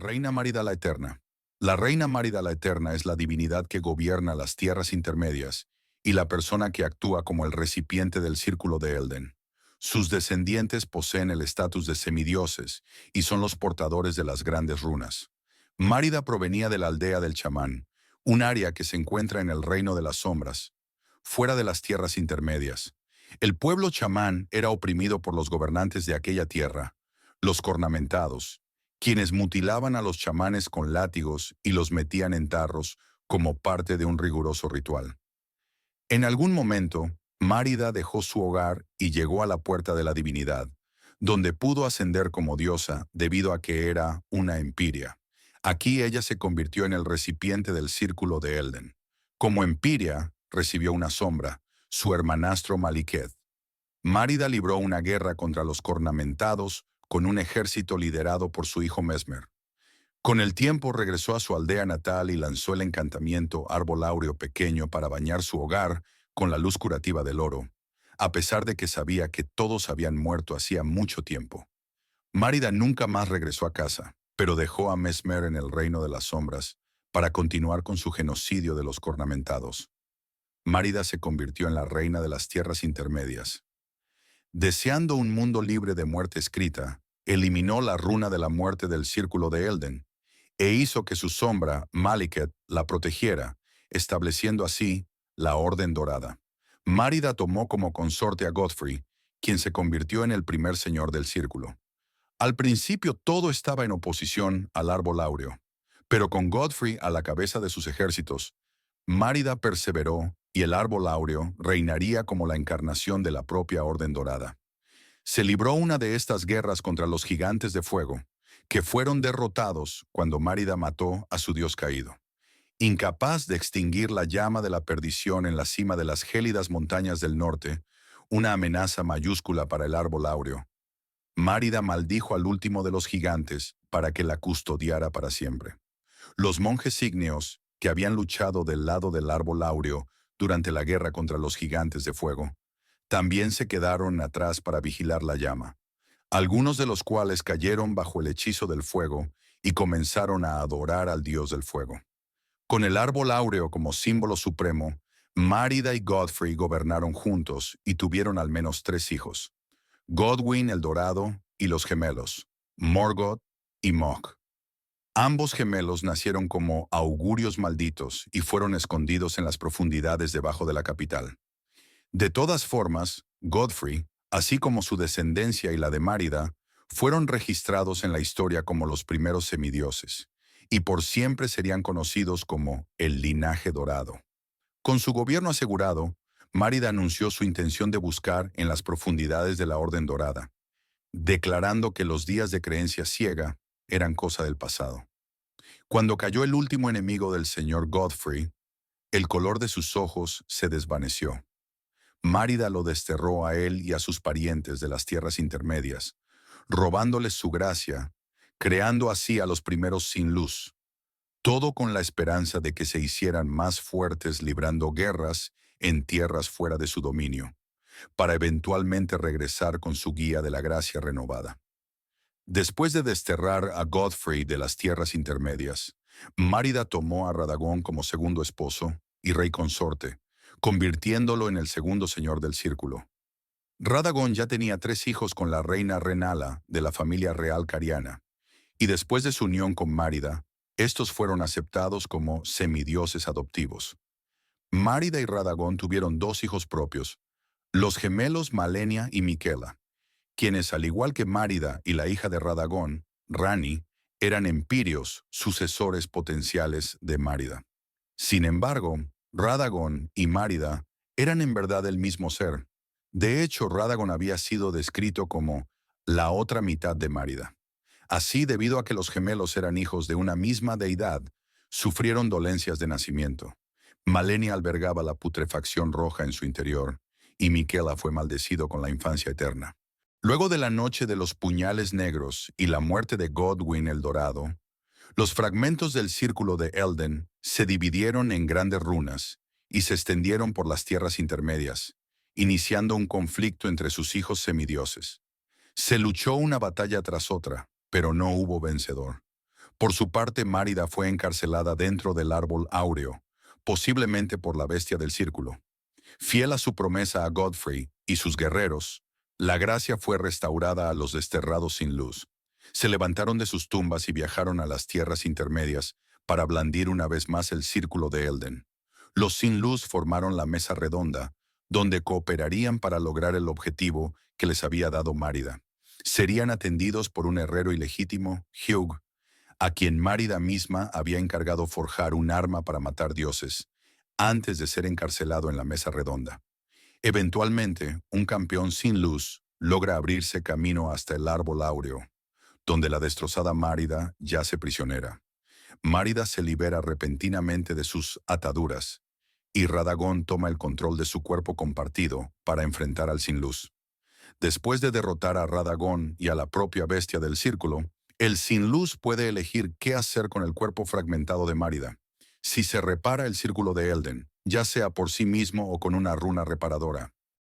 Reina Márida la Eterna. La Reina Márida la Eterna es la divinidad que gobierna las tierras intermedias y la persona que actúa como el recipiente del círculo de Elden. Sus descendientes poseen el estatus de semidioses y son los portadores de las grandes runas. Márida provenía de la aldea del chamán, un área que se encuentra en el reino de las sombras, fuera de las tierras intermedias. El pueblo chamán era oprimido por los gobernantes de aquella tierra, los cornamentados, quienes mutilaban a los chamanes con látigos y los metían en tarros como parte de un riguroso ritual. En algún momento, Márida dejó su hogar y llegó a la puerta de la divinidad, donde pudo ascender como diosa debido a que era una empiria. Aquí ella se convirtió en el recipiente del círculo de Elden. Como empiria, recibió una sombra, su hermanastro Maliketh. Márida libró una guerra contra los cornamentados con un ejército liderado por su hijo Mesmer. Con el tiempo regresó a su aldea natal y lanzó el encantamiento Árbol Áureo Pequeño para bañar su hogar con la luz curativa del oro, a pesar de que sabía que todos habían muerto hacía mucho tiempo. Márida nunca más regresó a casa, pero dejó a Mesmer en el reino de las sombras para continuar con su genocidio de los cornamentados. Márida se convirtió en la reina de las tierras intermedias. Deseando un mundo libre de muerte escrita, eliminó la runa de la muerte del círculo de Elden, e hizo que su sombra, Maliketh, la protegiera, estableciendo así la Orden Dorada. Márida tomó como consorte a Godfrey, quien se convirtió en el primer señor del círculo. Al principio todo estaba en oposición al Árbol Áureo, pero con Godfrey a la cabeza de sus ejércitos, Márida perseveró y el Árbol Áureo reinaría como la encarnación de la propia Orden Dorada. Se libró una de estas guerras contra los gigantes de fuego, que fueron derrotados cuando Márida mató a su dios caído. Incapaz de extinguir la llama de la perdición en la cima de las gélidas montañas del norte, una amenaza mayúscula para el Árbol Áureo, Márida maldijo al último de los gigantes para que la custodiara para siempre. Los monjes ígneos, que habían luchado del lado del Árbol Áureo durante la guerra contra los gigantes de fuego, también se quedaron atrás para vigilar la llama, algunos de los cuales cayeron bajo el hechizo del fuego y comenzaron a adorar al dios del fuego. Con el Árbol Áureo como símbolo supremo, Márida y Godfrey gobernaron juntos y tuvieron al menos 3 hijos: Godwyn el Dorado y los gemelos, Morgoth y Mog. Ambos gemelos nacieron como augurios malditos y fueron escondidos en las profundidades debajo de la capital. De todas formas, Godfrey, así como su descendencia y la de Márida, fueron registrados en la historia como los primeros semidioses, y por siempre serían conocidos como el linaje dorado. Con su gobierno asegurado, Márida anunció su intención de buscar en las profundidades de la Orden Dorada, declarando que los días de creencia ciega eran cosa del pasado. Cuando cayó el último enemigo del señor Godfrey, el color de sus ojos se desvaneció. Márida lo desterró a él y a sus parientes de las tierras intermedias, robándoles su gracia, creando así a los primeros sin luz, todo con la esperanza de que se hicieran más fuertes librando guerras en tierras fuera de su dominio, para eventualmente regresar con su guía de la gracia renovada. Después de desterrar a Godfrey de las tierras intermedias, Márida tomó a Radagón como segundo esposo y rey consorte, convirtiéndolo en el segundo señor del círculo. Radagón ya tenía 3 hijos con la reina Renala de la familia real cariana, y después de su unión con Márida, estos fueron aceptados como semidioses adoptivos. Márida y Radagón tuvieron 2 hijos propios, los gemelos Malenia y Miquela, quienes, al igual que Márida y la hija de Radagón, Rani, eran empirios, sucesores potenciales de Márida. Sin embargo, Radagón y Márida eran en verdad el mismo ser. De hecho, Radagón había sido descrito como la otra mitad de Márida. Así, debido a que los gemelos eran hijos de una misma deidad, sufrieron dolencias de nacimiento. Malenia albergaba la putrefacción roja en su interior, y Miquela fue maldecido con la infancia eterna. Luego de la noche de los puñales negros y la muerte de Godwyn el Dorado, los fragmentos del círculo de Elden se dividieron en grandes runas y se extendieron por las tierras intermedias, iniciando un conflicto entre sus hijos semidioses. Se luchó una batalla tras otra, pero no hubo vencedor. Por su parte, Márida fue encarcelada dentro del árbol áureo, posiblemente por la bestia del círculo. Fiel a su promesa a Godfrey y sus guerreros, la gracia fue restaurada a los desterrados sin luz. Se levantaron de sus tumbas y viajaron a las tierras intermedias para blandir una vez más el círculo de Elden. Los sin luz formaron la mesa redonda, donde cooperarían para lograr el objetivo que les había dado Márida. Serían atendidos por un herrero ilegítimo, Hugh, a quien Márida misma había encargado forjar un arma para matar dioses, antes de ser encarcelado en la mesa redonda. Eventualmente, un campeón sin luz logra abrirse camino hasta el árbol áureo, donde la destrozada Márida yace prisionera. Márida se libera repentinamente de sus ataduras, y Radagón toma el control de su cuerpo compartido para enfrentar al sin luz. Después de derrotar a Radagón y a la propia bestia del círculo, el sin luz puede elegir qué hacer con el cuerpo fragmentado de Márida. Si se repara el círculo de Elden, ya sea por sí mismo o con una runa reparadora,